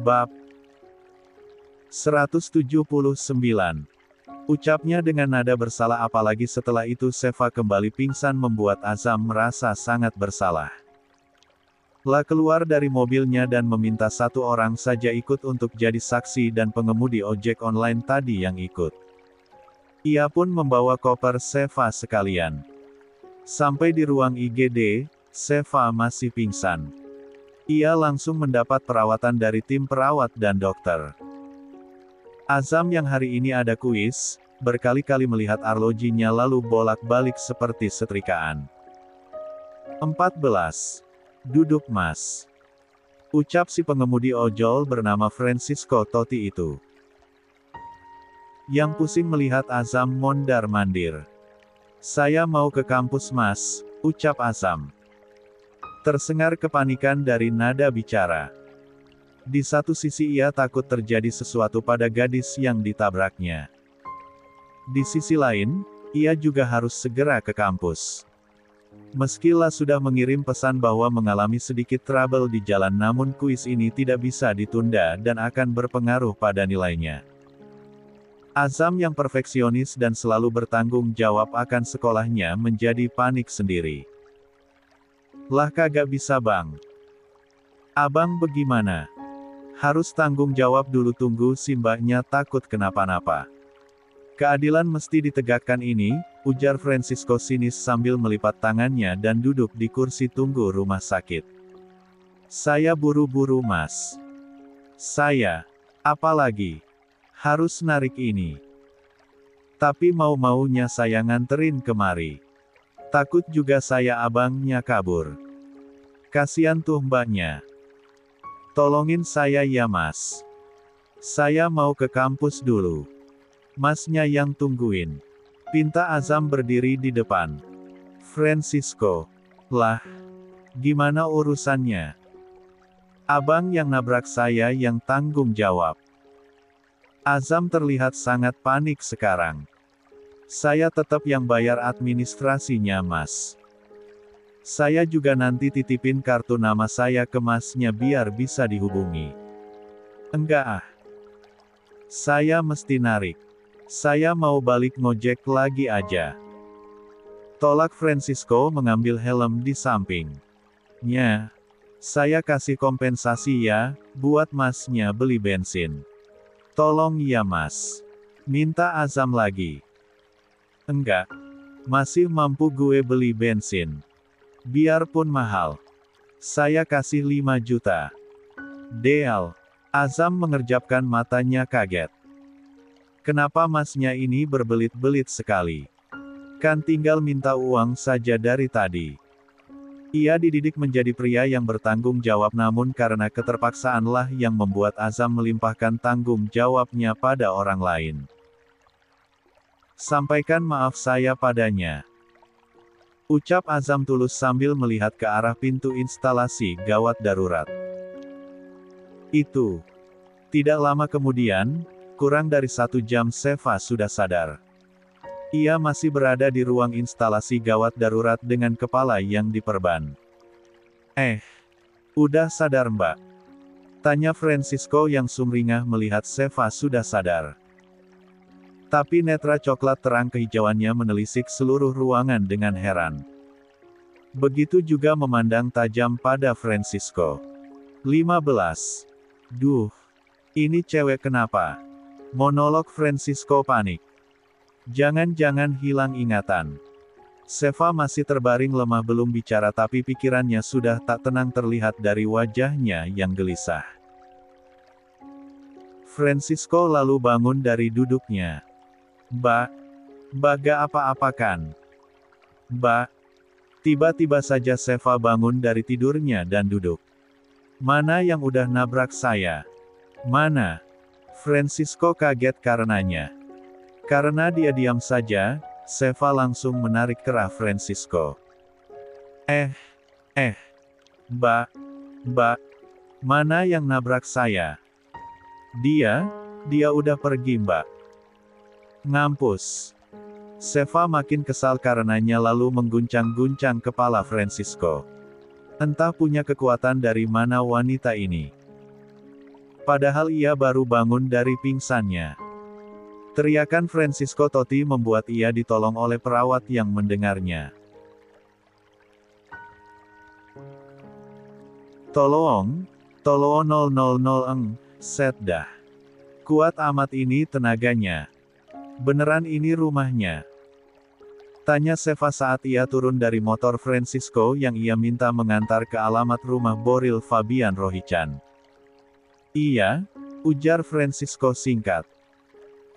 Bab 179. Ucapnya dengan nada bersalah, apalagi setelah itu Seva kembali pingsan, membuat Azam merasa sangat bersalah. Lah keluar dari mobilnya dan meminta satu orang saja ikut untuk jadi saksi dan pengemudi ojek online tadi yang ikut. Ia pun membawa koper Seva sekalian. Sampai di ruang IGD, Seva masih pingsan. Ia langsung mendapat perawatan dari tim perawat dan dokter. Azam yang hari ini ada kuis, berkali-kali melihat arlojinya lalu bolak-balik seperti setrikaan. 14. Duduk Mas. Ucap si pengemudi ojol bernama Francisco Totti itu. Yang pusing melihat Azam mondar-mandir. Saya mau ke kampus Mas, ucap Azam. Tersengar kepanikan dari nada bicara. Di satu sisi ia takut terjadi sesuatu pada gadis yang ditabraknya. Di sisi lain, ia juga harus segera ke kampus. Meskilah sudah mengirim pesan bahwa mengalami sedikit trouble di jalan, namun kuis ini tidak bisa ditunda dan akan berpengaruh pada nilainya. Azam yang perfeksionis dan selalu bertanggung jawab akan sekolahnya menjadi panik sendiri. Lah kagak bisa Bang. Abang bagaimana? Harus tanggung jawab dulu, tunggu si mbaknya takut kenapa-napa. Keadilan mesti ditegakkan ini, ujar Francisco sinis sambil melipat tangannya dan duduk di kursi tunggu rumah sakit. Saya buru-buru Mas. Saya, apalagi, harus narik ini. Tapi mau-maunya saya nganterin kemari. Takut juga saya abangnya kabur. Kasian tuh mbaknya. Tolongin saya ya Mas. Saya mau ke kampus dulu. Masnya yang tungguin. Pinta Azam berdiri di depan. Francisco. Lah, gimana urusannya? Abang yang nabrak saya yang tanggung jawab. Azam terlihat sangat panik sekarang. Saya tetap yang bayar administrasinya Mas. Saya juga nanti titipin kartu nama saya ke Masnya biar bisa dihubungi. Enggak ah. Saya mesti narik. Saya mau balik ngojek lagi aja. Tolak Francisco mengambil helm di sampingnya. Saya kasih kompensasi ya, buat Masnya beli bensin. Tolong ya Mas. Minta Azam lagi. Enggak. Masih mampu gue beli bensin. Biarpun mahal. Saya kasih 5 juta. Deal. Azam mengerjapkan matanya kaget. Kenapa Masnya ini berbelit-belit sekali? Kan tinggal minta uang saja dari tadi. Ia dididik menjadi pria yang bertanggung jawab, namun karena keterpaksaanlah yang membuat Azam melimpahkan tanggung jawabnya pada orang lain. Sampaikan maaf saya padanya. Ucap Azam tulus sambil melihat ke arah pintu instalasi gawat darurat. Itu. Tidak lama kemudian, kurang dari 1 jam Seva sudah sadar. Ia masih berada di ruang instalasi gawat darurat dengan kepala yang diperban. Udah sadar Mbak? Tanya Francisco yang sumringah melihat Seva sudah sadar. Tapi netra coklat terang kehijauannya menelisik seluruh ruangan dengan heran. Begitu juga memandang tajam pada Francisco. 15. Duh. Ini cewek kenapa? Monolog Francisco panik. Jangan-jangan hilang ingatan. Seva masih terbaring lemah belum bicara, tapi pikirannya sudah tak tenang terlihat dari wajahnya yang gelisah. Francisco lalu bangun dari duduknya. Mbak gak apa-apa kan? Mbak. Tiba-tiba saja Seva bangun dari tidurnya dan duduk. Mana yang udah nabrak saya? Mana? Francisco kaget karenanya. Karena dia diam saja, Seva langsung menarik kerah Francisco. Mbak, mana yang nabrak saya? Dia udah pergi Mbak. Ngampus. Seva makin kesal karenanya lalu mengguncang-guncang kepala Francisco. Entah punya kekuatan dari mana wanita ini. Padahal ia baru bangun dari pingsannya. Teriakan Francisco Totti membuat ia ditolong oleh perawat yang mendengarnya. Tolong 000 set dah. Kuat amat ini tenaganya. Beneran ini rumahnya? Tanya Seva saat ia turun dari motor Francisco yang ia minta mengantar ke alamat rumah Boril Fabian Rohichan. Iya, ujar Francisco singkat.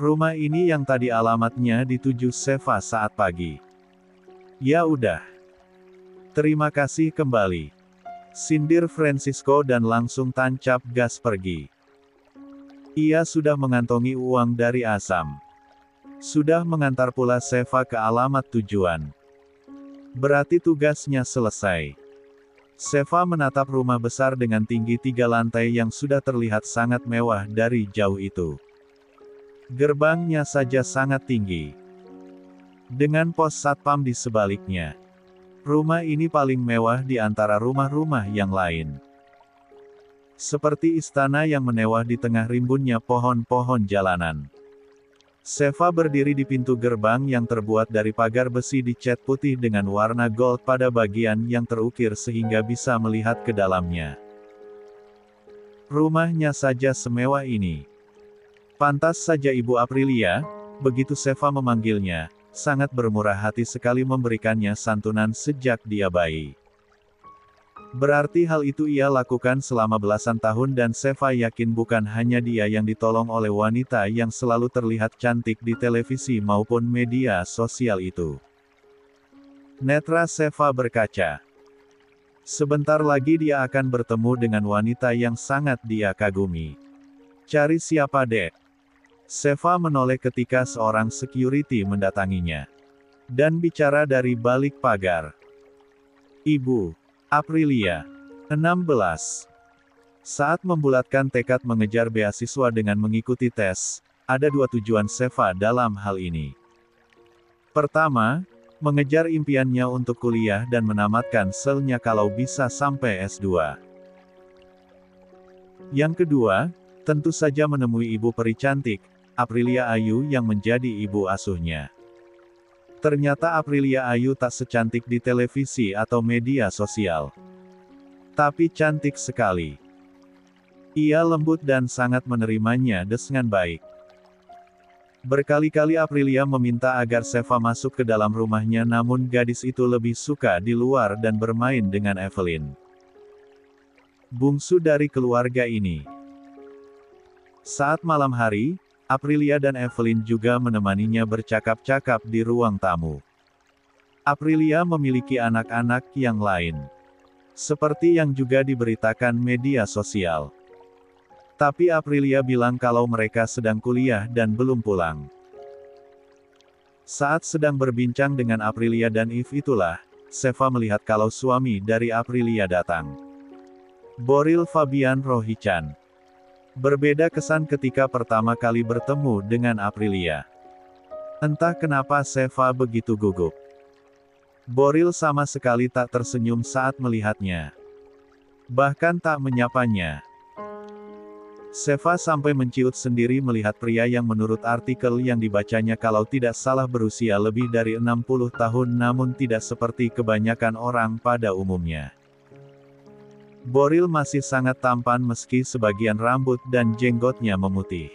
Rumah ini yang tadi alamatnya dituju Seva saat pagi. Ya udah. Terima kasih kembali. Sindir Francisco dan langsung tancap gas pergi. Ia sudah mengantongi uang dari Azam. Sudah mengantar pula Seva ke alamat tujuan. Berarti tugasnya selesai. Seva menatap rumah besar dengan tinggi 3 lantai yang sudah terlihat sangat mewah dari jauh itu. Gerbangnya saja sangat tinggi. Dengan pos satpam di sebaliknya. Rumah ini paling mewah di antara rumah-rumah yang lain. Seperti istana yang menewah di tengah rimbunnya pohon-pohon jalanan. Seva berdiri di pintu gerbang yang terbuat dari pagar besi dicat putih dengan warna gold pada bagian yang terukir sehingga bisa melihat ke dalamnya. Rumahnya saja semewah ini. Pantas saja Ibu Aprilia, begitu Seva memanggilnya, sangat bermurah hati sekali memberikannya santunan sejak dia bayi. Berarti hal itu ia lakukan selama belasan tahun dan Seva yakin bukan hanya dia yang ditolong oleh wanita yang selalu terlihat cantik di televisi maupun media sosial itu. Netra Seva berkaca. Sebentar lagi dia akan bertemu dengan wanita yang sangat dia kagumi. Cari siapa dek? Seva menoleh ketika seorang security mendatanginya. Dan bicara dari balik pagar. Ibu Aprilia, 16. Saat membulatkan tekad mengejar beasiswa dengan mengikuti tes, ada 2 tujuan Seva dalam hal ini. Pertama, mengejar impiannya untuk kuliah dan menamatkan selnya kalau bisa sampai S2. Yang kedua, tentu saja menemui ibu peri cantik, Aprilia Ayu yang menjadi ibu asuhnya. Ternyata Aprilia Ayu tak secantik di televisi atau media sosial. Tapi cantik sekali. Ia lembut dan sangat menerimanya dengan baik. Berkali-kali Aprilia meminta agar Seva masuk ke dalam rumahnya namun gadis itu lebih suka di luar dan bermain dengan Evelyn. Bungsu dari keluarga ini. Saat malam hari, Aprilia dan Evelyn juga menemaninya bercakap-cakap di ruang tamu. Aprilia memiliki anak-anak yang lain. Seperti yang juga diberitakan media sosial. Tapi Aprilia bilang kalau mereka sedang kuliah dan belum pulang. Saat sedang berbincang dengan Aprilia dan Eve itulah, Seva melihat kalau suami dari Aprilia datang. Boril Fabian Rohichan. Berbeda kesan ketika pertama kali bertemu dengan Aprilia. Entah kenapa Seva begitu gugup. Boril sama sekali tak tersenyum saat melihatnya. Bahkan tak menyapanya. Seva sampai menciut sendiri melihat pria yang menurut artikel yang dibacanya kalau tidak salah berusia lebih dari 60 tahun namun tidak seperti kebanyakan orang pada umumnya. Boril masih sangat tampan meski sebagian rambut dan jenggotnya memutih.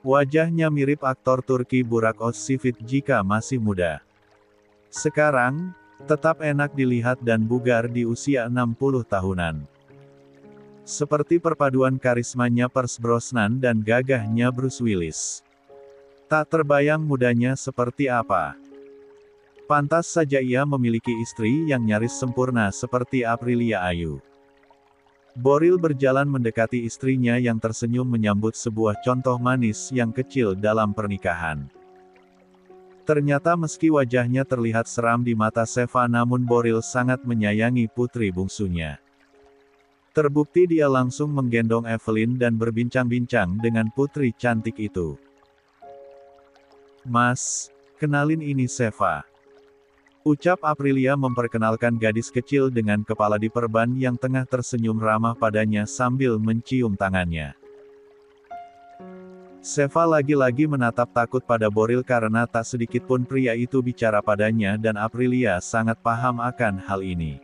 Wajahnya mirip aktor Turki Burak Özçivit jika masih muda. Sekarang, tetap enak dilihat dan bugar di usia 60 tahunan. Seperti perpaduan karismanya Pierce Brosnan dan gagahnya Bruce Willis. Tak terbayang mudanya seperti apa. Pantas saja ia memiliki istri yang nyaris sempurna seperti Aprilia Ayu. Boril berjalan mendekati istrinya yang tersenyum menyambut sebuah contoh manis yang kecil dalam pernikahan. Ternyata meski wajahnya terlihat seram di mata Seva namun Boril sangat menyayangi putri bungsunya. Terbukti dia langsung menggendong Evelyn dan berbincang-bincang dengan putri cantik itu. Mas, kenalin ini Seva. Ucap Aprilia memperkenalkan gadis kecil dengan kepala diperban yang tengah tersenyum ramah padanya sambil mencium tangannya. Seva lagi-lagi menatap takut pada Boril karena tak sedikit pun pria itu bicara padanya dan Aprilia sangat paham akan hal ini.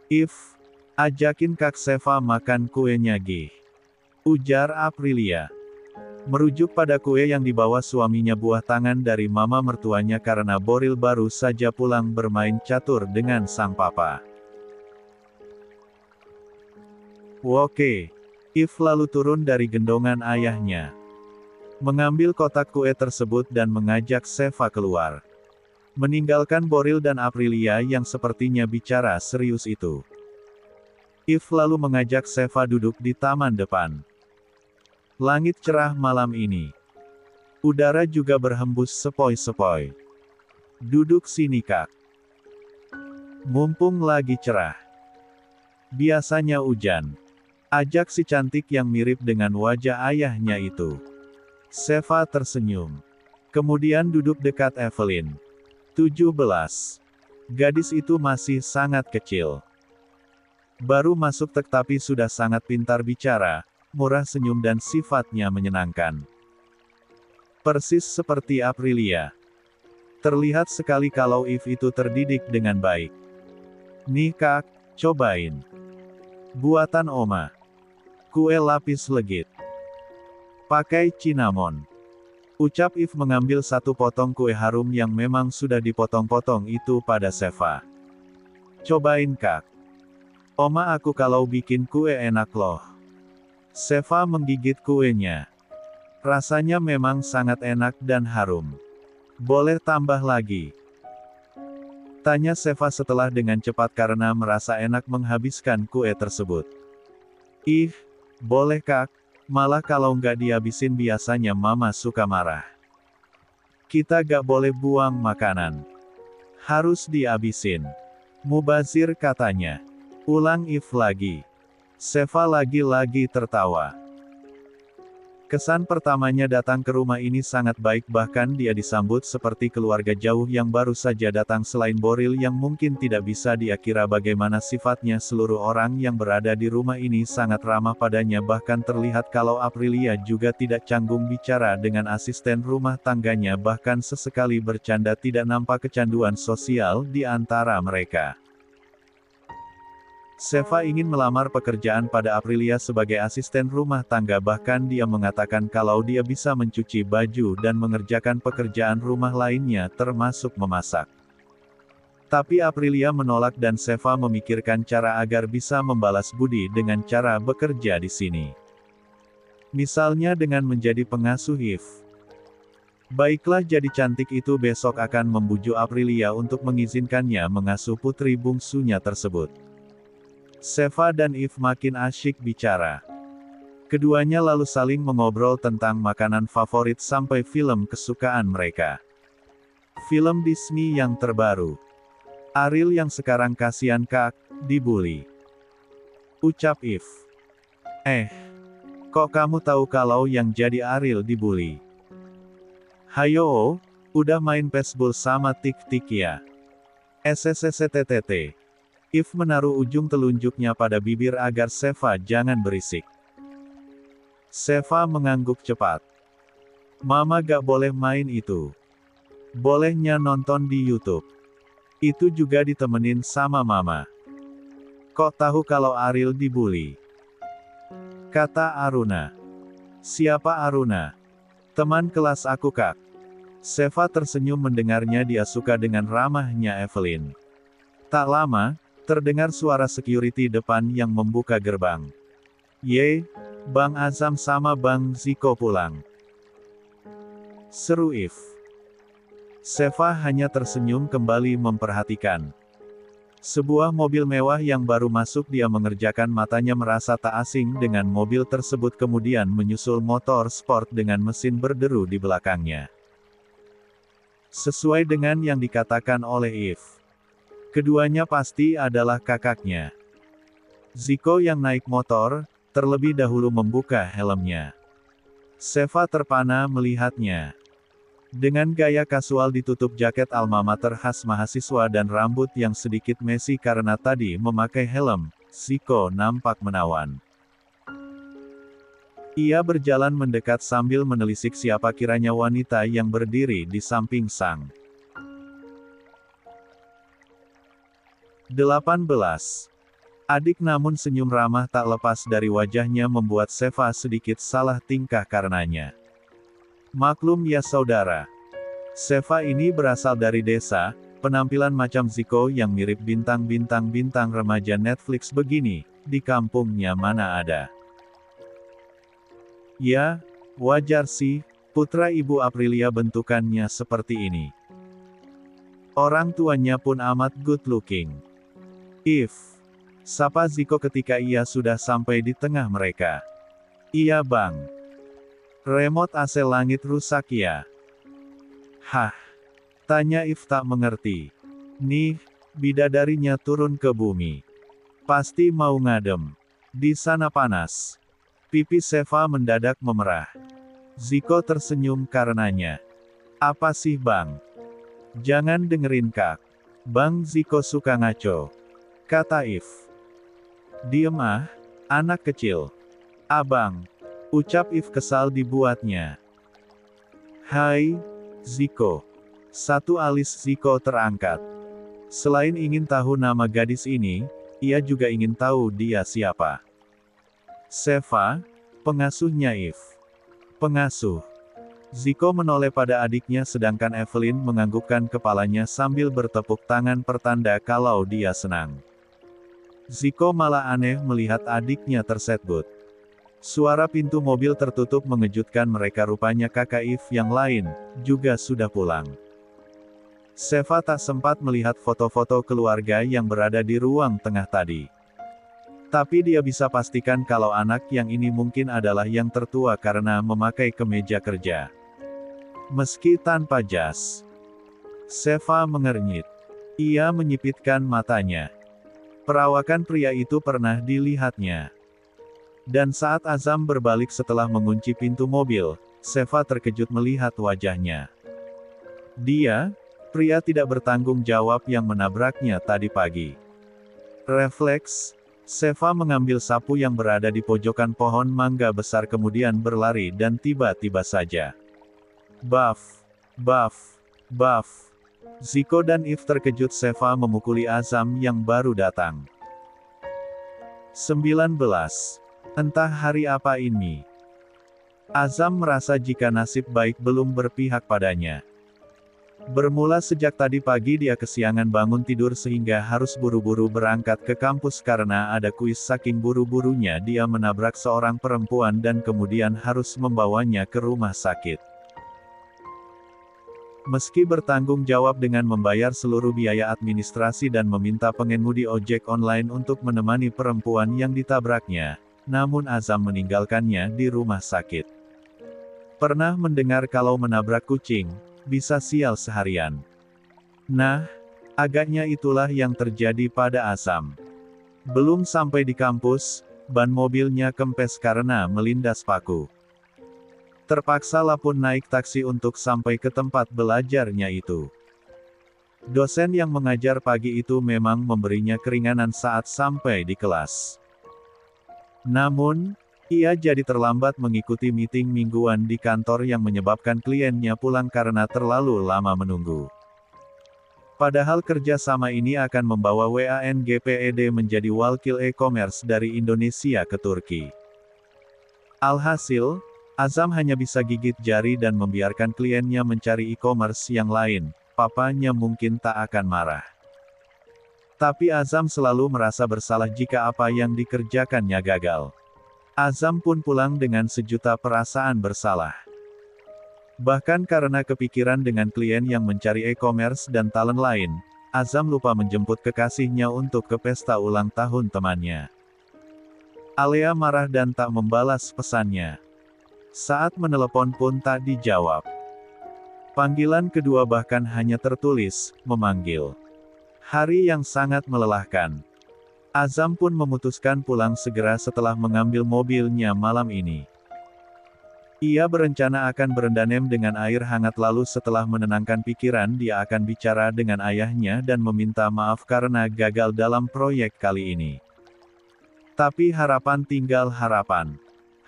"If, ajakin Kak Seva makan kuenya gih," ujar Aprilia. Merujuk pada kue yang dibawa suaminya buah tangan dari mama mertuanya karena Boril baru saja pulang bermain catur dengan sang papa. "Oke." If lalu turun dari gendongan ayahnya, mengambil kotak kue tersebut dan mengajak Seva keluar. Meninggalkan Boril dan Aprilia yang sepertinya bicara serius itu. If lalu mengajak Seva duduk di taman depan. Langit cerah malam ini. Udara juga berhembus sepoi-sepoi. "Duduk sini Kak. Mumpung lagi cerah. Biasanya hujan." Ajak si cantik yang mirip dengan wajah ayahnya itu. Seva tersenyum. Kemudian duduk dekat Evelyn. 17. Gadis itu masih sangat kecil. Baru masuk tetapi sudah sangat pintar bicara, murah senyum dan sifatnya menyenangkan. Persis seperti Aprilia. Terlihat sekali kalau If itu terdidik dengan baik. "Nih Kak, cobain. Buatan Oma. Kue lapis legit. Pakai cinnamon," ucap If mengambil satu potong kue harum yang memang sudah dipotong-potong itu pada Seva. "Cobain Kak. Oma aku kalau bikin kue enak loh." Seva menggigit kuenya. Rasanya memang sangat enak dan harum. "Boleh tambah lagi?" tanya Seva setelah dengan cepat karena merasa enak menghabiskan kue tersebut. "Ih, boleh Kak, malah kalau nggak dihabisin biasanya Mama suka marah. Kita gak boleh buang makanan. Harus dihabisin. Mubazir katanya." Ulang If lagi. Seva lagi-lagi tertawa. Kesan pertamanya datang ke rumah ini sangat baik bahkan dia disambut seperti keluarga jauh yang baru saja datang selain Boril yang mungkin tidak bisa dia kira bagaimana sifatnya seluruh orang yang berada di rumah ini sangat ramah padanya bahkan terlihat kalau Aprilia juga tidak canggung bicara dengan asisten rumah tangganya bahkan sesekali bercanda tidak nampak kecanduan sosial di antara mereka. Seva ingin melamar pekerjaan pada Aprilia sebagai asisten rumah tangga bahkan dia mengatakan kalau dia bisa mencuci baju dan mengerjakan pekerjaan rumah lainnya termasuk memasak. Tapi Aprilia menolak dan Seva memikirkan cara agar bisa membalas budi dengan cara bekerja di sini. Misalnya dengan menjadi pengasuh If. Baiklah jadi cantik itu besok akan membujuk Aprilia untuk mengizinkannya mengasuh putri bungsunya tersebut. Seva dan If makin asyik bicara. Keduanya lalu saling mengobrol tentang makanan favorit sampai film kesukaan mereka. Film Disney yang terbaru. Ariel yang sekarang kasihan Kak, dibully. Ucap If. Kok kamu tahu kalau yang jadi Ariel dibully? Hayo, udah main baseball sama tik-tik ya. SSSTTT. If menaruh ujung telunjuknya pada bibir agar Seva jangan berisik. Seva mengangguk cepat. Mama gak boleh main itu. Bolehnya nonton di YouTube. Itu juga ditemenin sama mama. Kok tahu kalau Ariel dibully? Kata Aruna. Siapa Aruna? Teman kelas aku Kak. Seva tersenyum mendengarnya dia suka dengan ramahnya Evelyn. Tak lama, terdengar suara security depan yang membuka gerbang. Ye, Bang Azam sama Bang Ziko pulang. Seru If. Seva hanya tersenyum kembali memperhatikan. Sebuah mobil mewah yang baru masuk dia mengerjakan matanya merasa tak asing dengan mobil tersebut kemudian menyusul motor sport dengan mesin berderu di belakangnya. Sesuai dengan yang dikatakan oleh If. Keduanya pasti adalah kakaknya. Ziko yang naik motor, terlebih dahulu membuka helmnya. Seva terpana melihatnya. Dengan gaya kasual ditutup jaket alma mater khas mahasiswa dan rambut yang sedikit messy karena tadi memakai helm, Ziko nampak menawan. Ia berjalan mendekat sambil menelisik siapa kiranya wanita yang berdiri di samping sang 18. Adik namun senyum ramah tak lepas dari wajahnya membuat Seva sedikit salah tingkah karenanya. Maklum ya saudara. Seva ini berasal dari desa, penampilan macam Ziko yang mirip bintang remaja Netflix begini, di kampungnya mana ada. Ya, wajar sih, putra Ibu Aprilia bentukannya seperti ini. Orang tuanya pun amat good looking. Sapa Ziko ketika ia sudah sampai di tengah mereka. Iya bang. Remote AC langit rusak ya. Hah? Tanya If tak mengerti. Nih, bidadarinya turun ke bumi. Pasti mau ngadem. Di sana panas. Pipi Seva mendadak memerah. Ziko tersenyum karenanya. Apa sih bang? Jangan dengerin kak. Bang Ziko suka ngaco. Kata If. Diem ah, anak kecil. Abang. Ucap If kesal dibuatnya. Hai, Ziko. Satu alis Ziko terangkat. Selain ingin tahu nama gadis ini, ia juga ingin tahu dia siapa. Seva, pengasuhnya If. Pengasuh. Ziko menoleh pada adiknya sedangkan Evelyn menganggukkan kepalanya sambil bertepuk tangan pertanda kalau dia senang. Ziko malah aneh melihat adiknya tersetbut. Suara pintu mobil tertutup mengejutkan mereka, rupanya kakak If yang lain, juga sudah pulang. Seva tak sempat melihat foto-foto keluarga yang berada di ruang tengah tadi. Tapi dia bisa pastikan kalau anak yang ini mungkin adalah yang tertua karena memakai kemeja kerja. Meski tanpa jas. Seva mengernyit. Ia menyipitkan matanya. Perawakan pria itu pernah dilihatnya. Dan saat Azam berbalik setelah mengunci pintu mobil, Seva terkejut melihat wajahnya. Dia, pria tidak bertanggung jawab yang menabraknya tadi pagi. Refleks, Seva mengambil sapu yang berada di pojokan pohon mangga besar kemudian berlari dan tiba-tiba saja. Baf, baf, baf. Ziko dan If terkejut Seva memukuli Azam yang baru datang. 19. Entah hari apa ini. Azam merasa jika nasib baik belum berpihak padanya. Bermula sejak tadi pagi dia kesiangan bangun tidur sehingga harus buru-buru berangkat ke kampus karena ada kuis. Saking buru-burunya dia menabrak seorang perempuan dan kemudian harus membawanya ke rumah sakit. Meski bertanggung jawab dengan membayar seluruh biaya administrasi dan meminta pengemudi ojek online untuk menemani perempuan yang ditabraknya, namun Azam meninggalkannya di rumah sakit. Pernah mendengar kalau menabrak kucing bisa sial seharian? Nah, agaknya itulah yang terjadi pada Azam. Belum sampai di kampus, ban mobilnya kempes karena melindas paku. Terpaksalah pun naik taksi untuk sampai ke tempat belajarnya itu. Dosen yang mengajar pagi itu memang memberinya keringanan saat sampai di kelas. Namun, ia jadi terlambat mengikuti meeting mingguan di kantor yang menyebabkan kliennya pulang karena terlalu lama menunggu. Padahal kerja sama ini akan membawa WANGPED menjadi wakil e-commerce dari Indonesia ke Turki. Alhasil, Azam hanya bisa gigit jari dan membiarkan kliennya mencari e-commerce yang lain. Papanya mungkin tak akan marah. Tapi Azam selalu merasa bersalah jika apa yang dikerjakannya gagal. Azam pun pulang dengan sejuta perasaan bersalah. Bahkan karena kepikiran dengan klien yang mencari e-commerce dan talent lain, Azam lupa menjemput kekasihnya untuk ke pesta ulang tahun temannya. Alea marah dan tak membalas pesannya. Saat menelepon pun tak dijawab. Panggilan kedua bahkan hanya tertulis, memanggil. Hari yang sangat melelahkan. Azam pun memutuskan pulang segera setelah mengambil mobilnya malam ini. Ia berencana akan berendam dengan air hangat lalu setelah menenangkan pikiran dia akan bicara dengan ayahnya dan meminta maaf karena gagal dalam proyek kali ini. Tapi harapan tinggal harapan.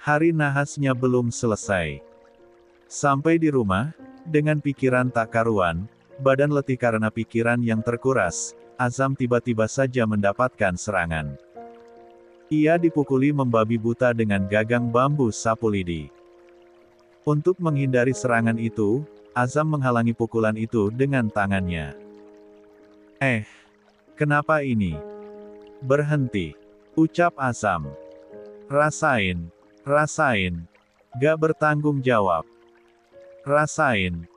Hari nahasnya belum selesai. Sampai di rumah, dengan pikiran tak karuan, badan letih karena pikiran yang terkuras, Azam tiba-tiba saja mendapatkan serangan. Ia dipukuli membabi buta dengan gagang bambu sapu lidi. Untuk menghindari serangan itu, Azam menghalangi pukulan itu dengan tangannya. Kenapa ini? Berhenti, ucap Azam. Rasain. Gak bertanggung jawab. Rasain.